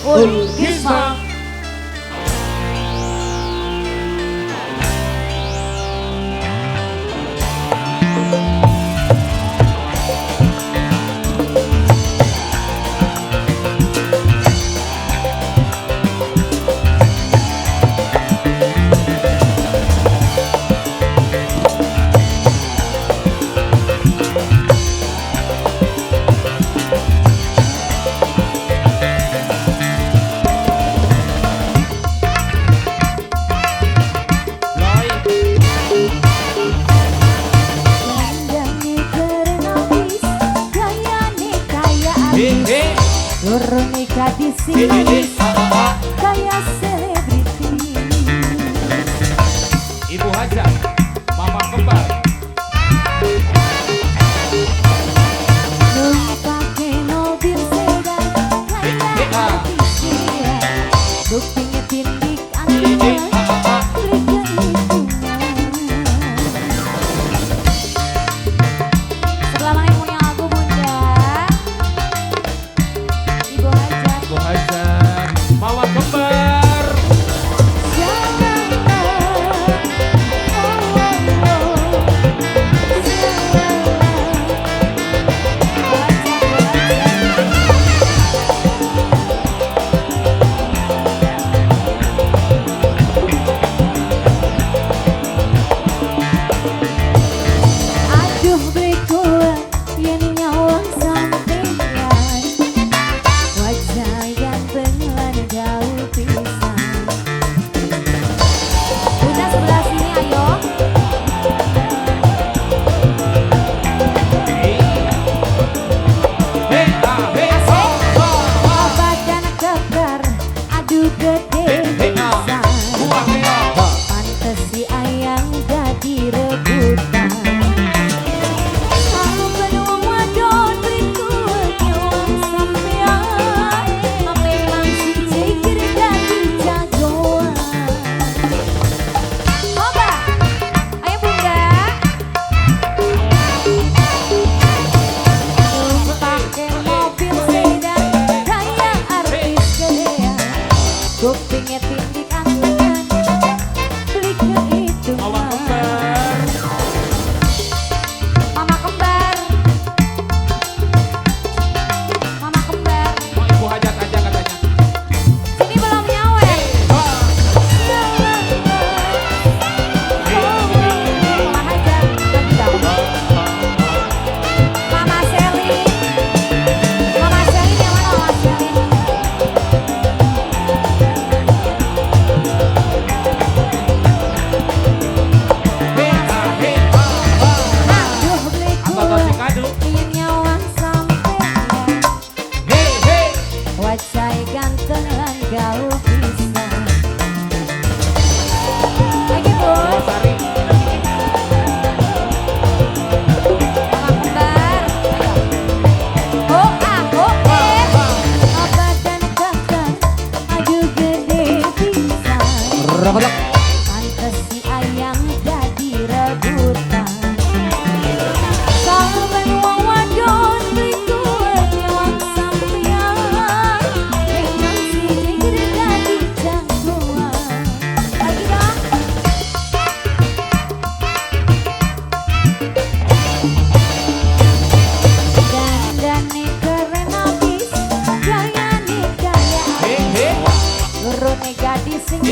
Ulkisma. Loro nikah di sini kayak selebriti. Ibu Haja, mama kembar. Pakai mobil sedan kayak artis. Buktinya tindik aneh. Kupingnya tindik angan, beliknya itu mama kembar, mama kembar. Mau ibu hajat aja katanya. Sini belum nyawer. Mama hajat lagi dong. Mama Selin, Mama Selin yang mana Mama Selin? Wajah ganteng lan gaul pisan. Lagi bos. Mama kembar. Oh ah oh badan kakak aju gede pisan. Pantes si ayam jadi rebutan. Sahabat wong wadon berikuat nyawang sampean. Memang si jadi jagoan. Lagi dong. Dandane keren abis, gayane gaya. Loro gadis sing